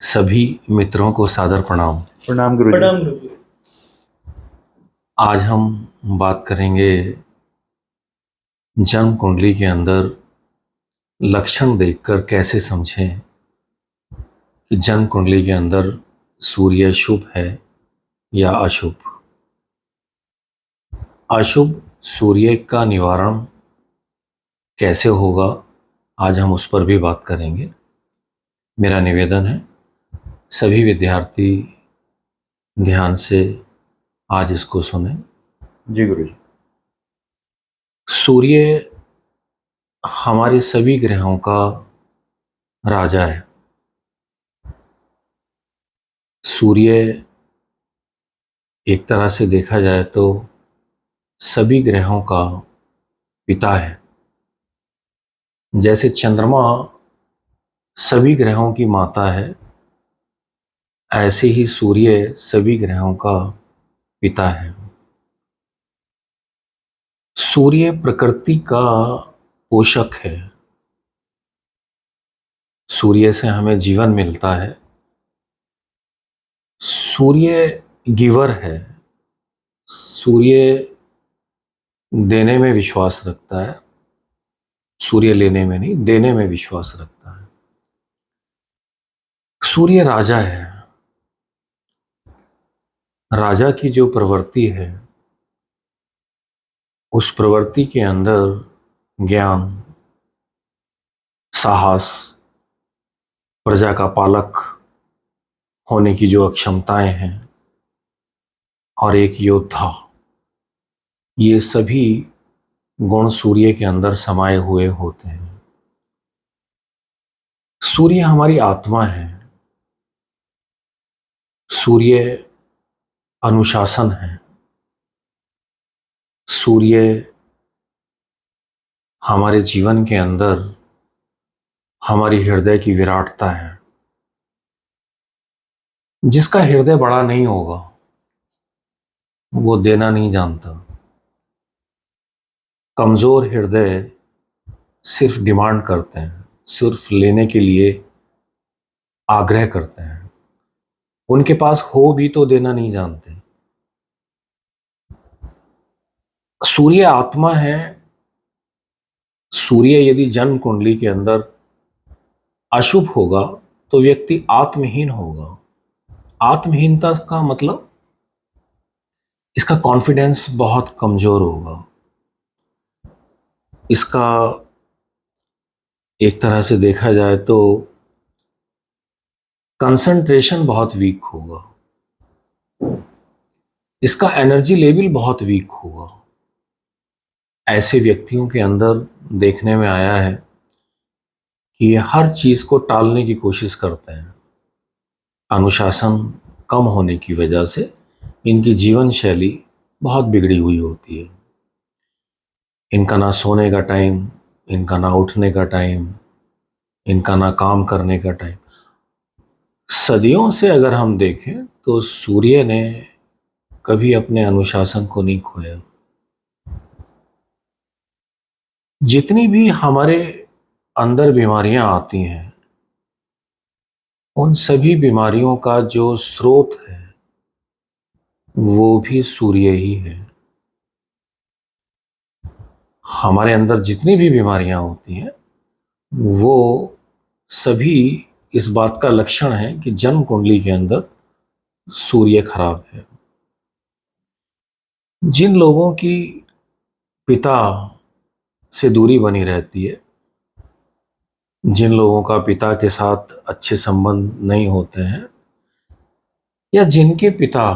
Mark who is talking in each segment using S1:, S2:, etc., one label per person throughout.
S1: सभी मित्रों को सादर प्रणाम।
S2: प्रणाम गुरु जी।
S3: प्रणाम गुरु जी।
S1: आज हम बात करेंगे जन्म कुंडली के अंदर लक्षण देखकर कैसे समझें कि जन्म कुंडली के अंदर सूर्य शुभ है या अशुभ। अशुभ सूर्य का निवारण कैसे होगा, आज हम उस पर भी बात करेंगे। मेरा निवेदन है सभी विद्यार्थी ध्यान से आज इसको सुने।
S2: जी गुरु जी।
S1: सूर्य हमारे सभी ग्रहों का राजा है। सूर्य एक तरह से देखा जाए तो सभी ग्रहों का पिता है। जैसे चंद्रमा सभी ग्रहों की माता है, ऐसे ही सूर्य सभी ग्रहों का पिता है। सूर्य प्रकृति का पोषक है। सूर्य से हमें जीवन मिलता है। सूर्य गिवर है। सूर्य देने में विश्वास रखता है, सूर्य लेने में नहीं, देने में विश्वास रखता है। सूर्य राजा है। राजा की जो प्रवृत्ति है, उस प्रवृत्ति के अंदर ज्ञान, साहस, प्रजा का पालक होने की जो अक्षमताएं हैं और एक योद्धा, ये सभी गुण सूर्य के अंदर समाये हुए होते हैं। सूर्य हमारी आत्मा है। सूर्य अनुशासन है। सूर्य हमारे जीवन के अंदर हमारी हृदय की विराटता है। जिसका हृदय बड़ा नहीं होगा वो देना नहीं जानता। कमजोर हृदय सिर्फ डिमांड करते हैं, सिर्फ लेने के लिए आग्रह करते हैं। उनके पास हो भी तो देना नहीं जानते। सूर्य आत्मा है। सूर्य यदि जन्म कुंडली के अंदर अशुभ होगा तो व्यक्ति आत्महीन होगा। आत्महीनता का मतलब इसका कॉन्फिडेंस बहुत कमजोर होगा। इसका एक तरह से देखा जाए तो कंसंट्रेशन बहुत वीक होगा। इसका एनर्जी लेवल बहुत वीक होगा। ऐसे व्यक्तियों के अंदर देखने में आया है कि ये हर चीज को टालने की कोशिश करते हैं। अनुशासन कम होने की वजह से इनकी जीवन शैली बहुत बिगड़ी हुई होती है। इनका ना सोने का टाइम, इनका ना उठने का टाइम, इनका ना काम करने का टाइम। सदियों से अगर हम देखें तो सूर्य ने कभी अपने अनुशासन को नहीं खोया। जितनी भी हमारे अंदर बीमारियां आती हैं, उन सभी बीमारियों का जो स्रोत है वो भी सूर्य ही है। हमारे अंदर जितनी भी बीमारियां होती हैं वो सभी इस बात का लक्षण है कि जन्म कुंडली के अंदर सूर्य खराब है। जिन लोगों की पिता से दूरी बनी रहती है, जिन लोगों का पिता के साथ अच्छे संबंध नहीं होते हैं, या जिनके पिता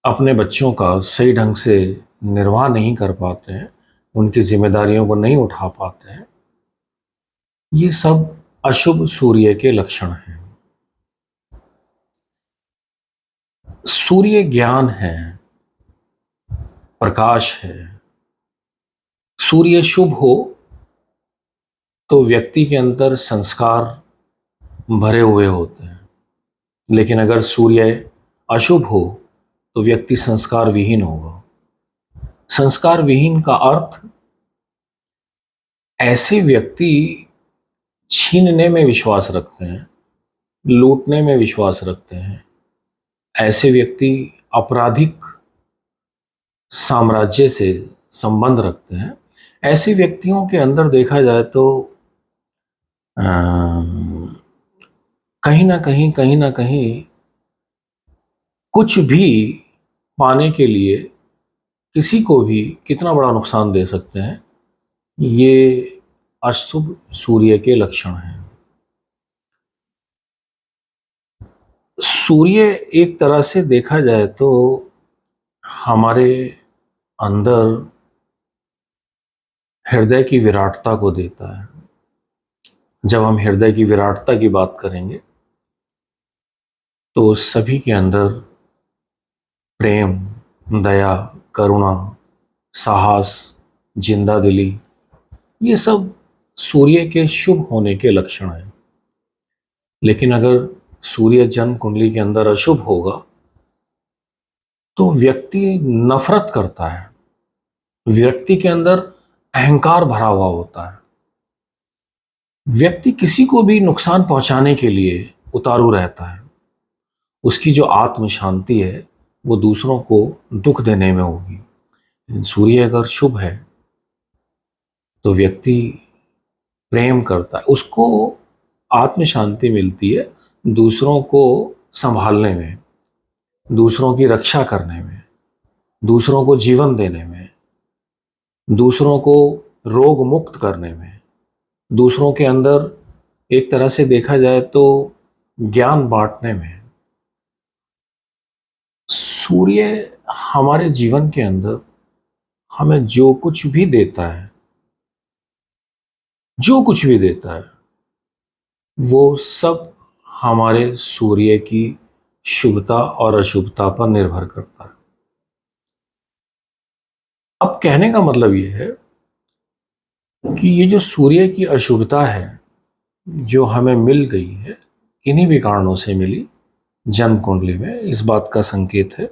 S1: अपने बच्चों का सही ढंग से निर्वाह नहीं कर पाते हैं, उनकी जिम्मेदारियों को नहीं उठा पाते हैं, ये सब अशुभ सूर्य के लक्षण हैं। सूर्य ज्ञान है, प्रकाश है। सूर्य शुभ हो तो व्यक्ति के अंदर संस्कार भरे हुए होते हैं, लेकिन अगर सूर्य अशुभ हो तो व्यक्ति संस्कार विहीन होगा। संस्कार विहीन का अर्थ ऐसे व्यक्ति छीनने में विश्वास रखते हैं लूटने में विश्वास रखते हैं, ऐसे व्यक्ति आपराधिक साम्राज्य से संबंध रखते हैं। ऐसे व्यक्तियों के अंदर देखा जाए तो अम, कहीं ना कहीं कुछ भी पाने के लिए किसी को भी कितना बड़ा नुकसान दे सकते हैं, ये अशुभ सूर्य के लक्षण हैं। सूर्य एक तरह से देखा जाए तो हमारे अंदर हृदय की विराटता को देता है। जब हम हृदय की विराटता की बात करेंगे तो सभी के अंदर प्रेम, दया, करुणा, साहस, जिंदा दिली, ये सब सूर्य के शुभ होने के लक्षण हैं। लेकिन अगर सूर्य जन्म कुंडली के अंदर अशुभ होगा तो व्यक्ति नफरत करता है, व्यक्ति के अंदर अहंकार भरा हुआ होता है, व्यक्ति किसी को भी नुकसान पहुंचाने के लिए उतारू रहता है। उसकी जो आत्म शांति है वो दूसरों को दुख देने में होगी। लेकिन सूर्य अगर शुभ है तो व्यक्ति प्रेम करता है, उसको आत्म शांति मिलती है दूसरों को संभालने में, दूसरों की रक्षा करने में, दूसरों को जीवन देने में, दूसरों को रोग मुक्त करने में, दूसरों के अंदर एक तरह से देखा जाए तो ज्ञान बांटने में। सूर्य हमारे जीवन के अंदर हमें जो कुछ भी देता है, जो कुछ भी देता है, वो सब हमारे सूर्य की शुभता और अशुभता पर निर्भर करता है। अब कहने का मतलब ये है कि ये जो सूर्य की अशुभता है जो हमें मिल गई है, किन्हीं भी कारणों से मिली जन्म कुंडली में, इस बात का संकेत है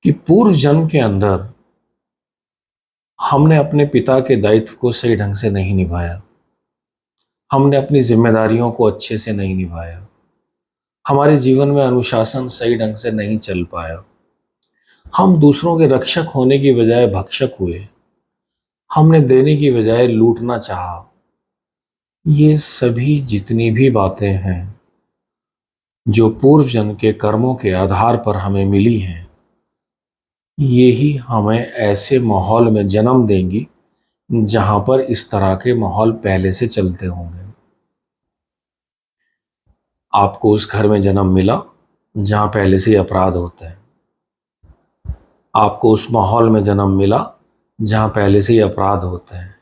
S1: कि पूर्व जन्म के अंदर हमने अपने पिता के दायित्व को सही ढंग से नहीं निभाया, हमने अपनी जिम्मेदारियों को अच्छे से नहीं निभाया, हमारे जीवन में अनुशासन सही ढंग से नहीं चल पाया, हम दूसरों के रक्षक होने की बजाय भक्षक हुए, हमने देने की बजाय लूटना चाहा। ये सभी जितनी भी बातें हैं जो पूर्व जन्म के कर्मों के आधार पर हमें मिली हैं, यही हमें ऐसे माहौल में जन्म देंगी जहां पर इस तरह के माहौल पहले से चलते होंगे। आपको उस घर में जन्म मिला जहां पहले से ही अपराध होते हैं, आपको उस माहौल में जन्म मिला जहां पहले से ही अपराध होते हैं,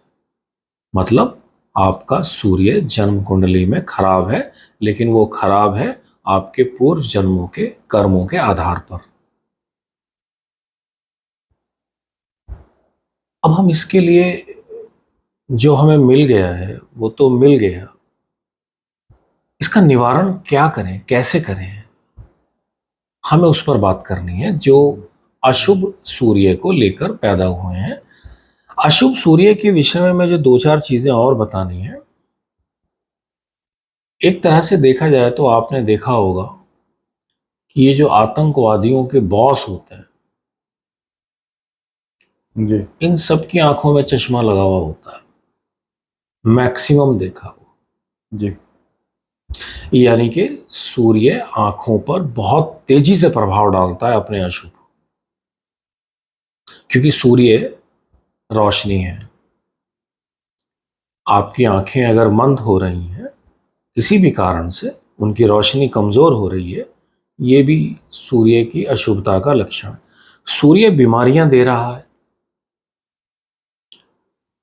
S1: मतलब आपका सूर्य जन्म कुंडली में खराब है, लेकिन वो खराब है आपके पूर्व जन्मों के कर्मों के आधार पर। अब हम इसके लिए, जो हमें मिल गया है वो तो मिल गया, इसका निवारण क्या करें, कैसे करें, हमें उस पर बात करनी है जो अशुभ सूर्य को लेकर पैदा हुए हैं। अशुभ सूर्य के विषय में मुझे दो चार चीजें और बतानी है। एक तरह से देखा जाए तो आपने देखा होगा कि ये जो आतंकवादियों के बॉस होते हैं जी, इन सब की आंखों में चश्मा लगा हुआ होता है, मैक्सिमम देखा हुआ जी। यानी कि सूर्य आंखों पर बहुत तेजी से प्रभाव डालता है अपने अशुभ, क्योंकि सूर्य रोशनी है। आपकी आंखें अगर मंद हो रही हैं किसी भी कारण से, उनकी रोशनी कमजोर हो रही है, ये भी सूर्य की अशुभता का लक्षण है। सूर्य बीमारियां दे रहा है,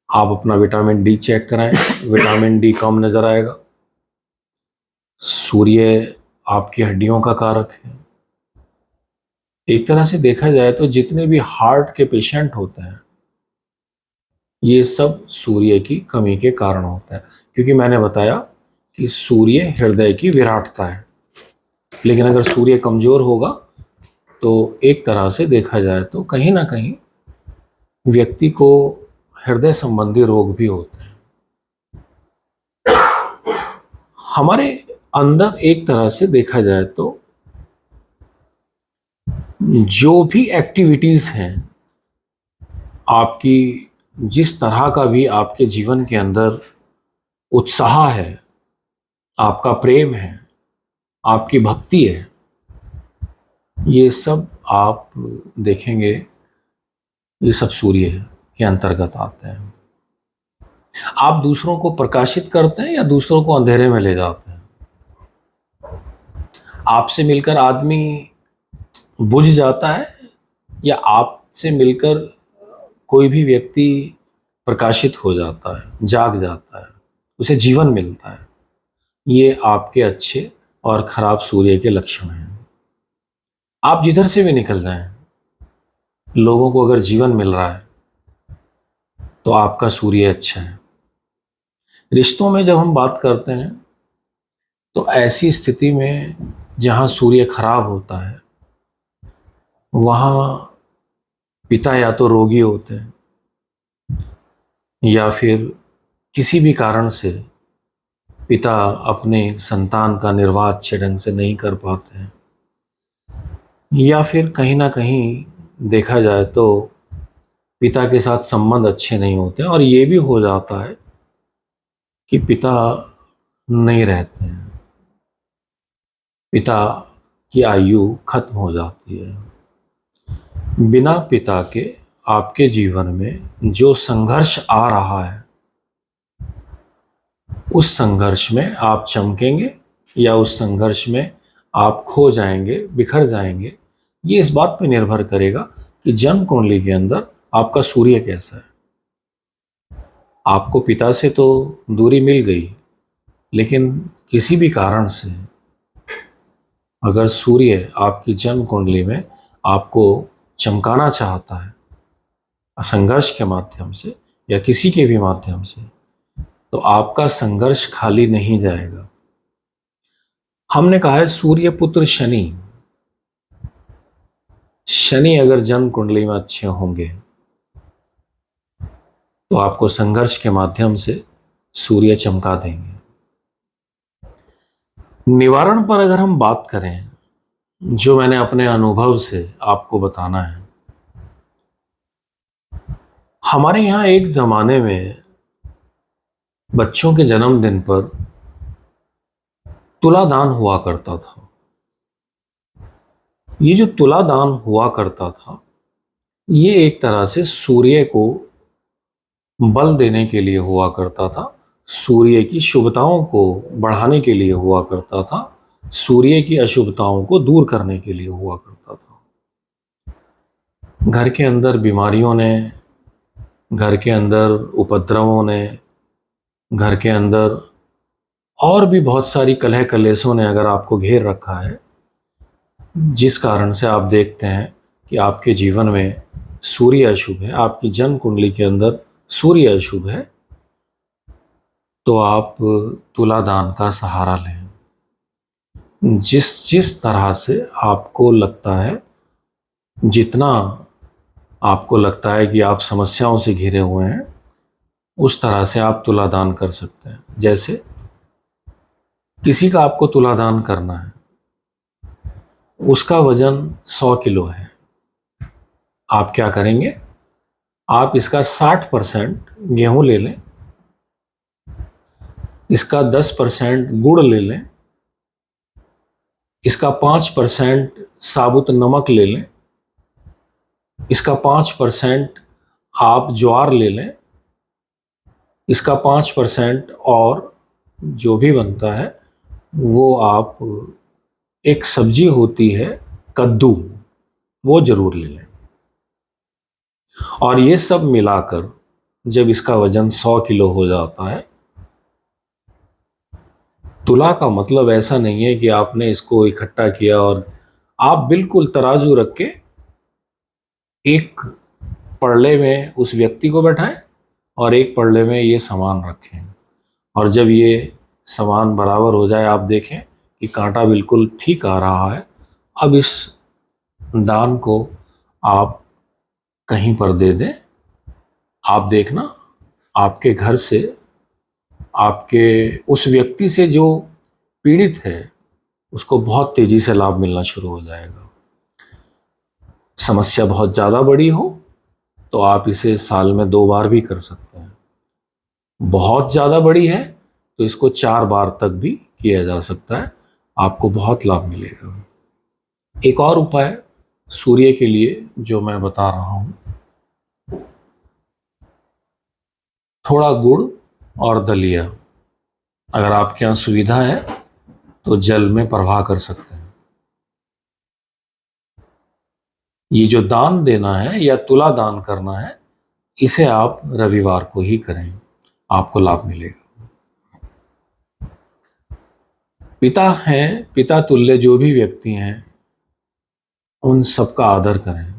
S1: आप अपना विटामिन डी चेक कराएं, विटामिन डी कम नजर आएगा। सूर्य आपकी हड्डियों का कारक है। एक तरह से देखा जाए तो जितने भी हार्ट के पेशेंट होते हैं ये सब सूर्य की कमी के कारण होता है, क्योंकि मैंने बताया कि सूर्य हृदय की विराटता है। लेकिन अगर सूर्य कमजोर होगा तो एक तरह से देखा जाए तो कहीं ना कहीं व्यक्ति को हृदय संबंधी रोग भी होते हैं। हमारे अंदर एक तरह से देखा जाए तो जो भी एक्टिविटीज हैं आपकी, जिस तरह का भी आपके जीवन के अंदर उत्साह है, आपका प्रेम है, आपकी भक्ति है, ये सब आप देखेंगे, ये सब सूर्य के अंतर्गत आते हैं। आप दूसरों को प्रकाशित करते हैं या दूसरों को अंधेरे में ले जाते हैं? आपसे मिलकर आदमी बुझ जाता है या आपसे मिलकर कोई भी व्यक्ति प्रकाशित हो जाता है, जाग जाता है, उसे जीवन मिलता है? ये आपके अच्छे और खराब सूर्य के लक्षण हैं। आप जिधर से भी निकल जाएं, लोगों को अगर जीवन मिल रहा है तो आपका सूर्य अच्छा है। रिश्तों में जब हम बात करते हैं तो ऐसी स्थिति में जहां सूर्य खराब होता है वहां पिता या तो रोगी होते हैं या फिर किसी भी कारण से पिता अपने संतान का निर्वाह अच्छे ढंग से नहीं कर पाते हैं, या फिर कहीं ना कहीं देखा जाए तो पिता के साथ संबंध अच्छे नहीं होते हैं और ये भी हो जाता है कि पिता नहीं रहते हैं, पिता की आयु खत्म हो जाती है। बिना पिता के आपके जीवन में जो संघर्ष आ रहा है, उस संघर्ष में आप चमकेंगे या उस संघर्ष में आप खो जाएंगे, बिखर जाएंगे, ये इस बात पर निर्भर करेगा कि जन्म कुंडली के अंदर आपका सूर्य कैसा है। आपको पिता से तो दूरी मिल गई, लेकिन किसी भी कारण से अगर सूर्य आपकी जन्म कुंडली में आपको चमकाना चाहता है संघर्ष के माध्यम से या किसी के भी माध्यम से, तो आपका संघर्ष खाली नहीं जाएगा। हमने कहा है सूर्य पुत्र शनि, शनि अगर जन्म कुंडली में अच्छे होंगे तो आपको संघर्ष के माध्यम से सूर्य चमका देंगे। निवारण पर अगर हम बात करें, जो मैंने अपने अनुभव से आपको बताना है, हमारे यहाँ एक जमाने में बच्चों के जन्मदिन पर तुलादान हुआ करता था। ये जो तुलादान हुआ करता था, ये एक तरह से सूर्य को बल देने के लिए हुआ करता था, सूर्य की शुभताओं को बढ़ाने के लिए हुआ करता था, सूर्य की अशुभताओं को दूर करने के लिए हुआ करता था। घर के अंदर बीमारियों ने, घर के अंदर उपद्रवों ने, घर के अंदर और भी बहुत सारी कलह कलेशों ने अगर आपको घेर रखा है, जिस कारण से आप देखते हैं कि आपके जीवन में सूर्य अशुभ है, आपकी जन्म कुंडली के अंदर सूर्य अशुभ है, तो आप तुलादान का सहारा लें। जिस जिस तरह से आपको लगता है, जितना आपको लगता है कि आप समस्याओं से घिरे हुए हैं, उस तरह से आप तुलादान कर सकते हैं। जैसे किसी का आपको तुलादान करना है, उसका वजन 100 किलो है, आप क्या करेंगे? आप इसका 60% गेहूं ले लें, इसका 10% गुड़ ले लें, इसका 5% साबुत नमक ले लें, इसका 5% आप ज्वार ले लें, इसका 5% और जो भी बनता है वो आप, एक सब्जी होती है कद्दू, वो जरूर ले लें। और ये सब मिलाकर जब इसका वजन 100 किलो हो जाता है, तुला का मतलब ऐसा नहीं है कि आपने इसको इकट्ठा किया और आप बिल्कुल तराजू रख के एक पड़ले में उस व्यक्ति को बैठाएं और एक पड़ले में ये सामान रखें, और जब ये सामान बराबर हो जाए, आप देखें कि कांटा बिल्कुल ठीक आ रहा है, अब इस दान को आप कहीं पर दे दें। आप देखना आपके घर से, आपके उस व्यक्ति से जो पीड़ित है उसको बहुत तेजी से लाभ मिलना शुरू हो जाएगा। समस्या बहुत ज़्यादा बड़ी हो तो आप इसे साल में 2 बार भी कर सकते हैं। बहुत ज़्यादा बड़ी है तो इसको 4 बार तक भी किया जा सकता है, आपको बहुत लाभ मिलेगा। एक और उपाय सूर्य के लिए जो मैं बता रहा हूं, थोड़ा गुड़ और दलिया, अगर आपके यहाँ सुविधा है तो जल में प्रवाह कर सकते हैं। ये जो दान देना है या तुला दान करना है, इसे आप रविवार को ही करें, आपको लाभ मिलेगा। पिता हैं, पिता तुल्य जो भी व्यक्ति हैं, उन सबका आदर करें।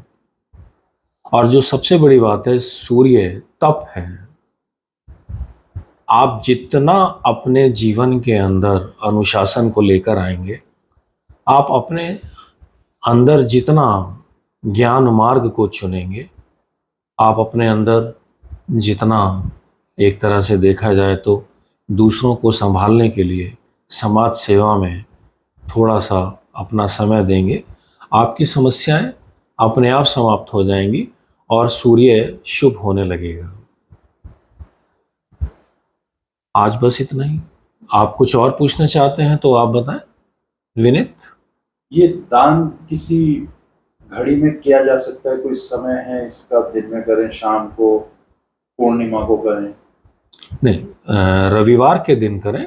S1: और जो सबसे बड़ी बात है, सूर्य तप है। आप जितना अपने जीवन के अंदर अनुशासन को लेकर आएंगे, आप अपने अंदर जितना ज्ञान मार्ग को चुनेंगे, आप अपने अंदर जितना, एक तरह से देखा जाए तो दूसरों को संभालने के लिए समाज सेवा में थोड़ा सा अपना समय देंगे, आपकी समस्याएं अपने आप समाप्त हो जाएंगी और सूर्य शुभ होने लगेगा। आज बस इतना ही। आप कुछ और पूछना चाहते हैं तो आप बताएं विनीत।
S2: ये दान किसी घड़ी में किया जा सकता है? कोई समय है इसका? दिन में करें, शाम को, पूर्णिमा को करें?
S1: नहीं, रविवार के दिन करें,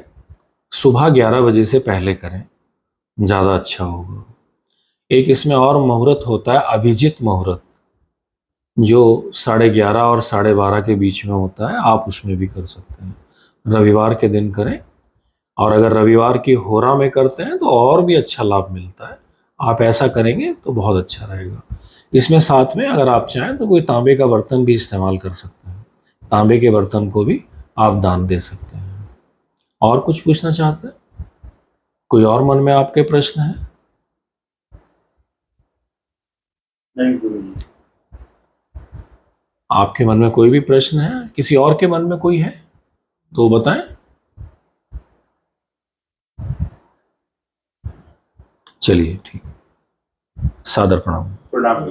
S1: सुबह 11 बजे से पहले करें, ज़्यादा अच्छा होगा। एक इसमें और मुहूर्त होता है, अभिजित मुहूर्त, जो 11:30 और 12:30 के बीच में होता है, आप उसमें भी कर सकते हैं। रविवार के दिन करें, और अगर रविवार की होरा में करते हैं तो और भी अच्छा लाभ मिलता है। आप ऐसा करेंगे तो बहुत अच्छा रहेगा। इसमें साथ में अगर आप चाहें तो कोई तांबे का बर्तन भी इस्तेमाल कर सकते हैं, तांबे के बर्तन को भी आप दान दे सकते हैं। और कुछ पूछना चाहते हैं? कोई और मन में आपके प्रश्न है?
S2: नहीं गुरु जी।
S1: आपके मन में कोई भी प्रश्न है? किसी और के मन में कोई है तो बताएं। चलिए ठीक, सादर प्रणाम।
S2: प्रणाम।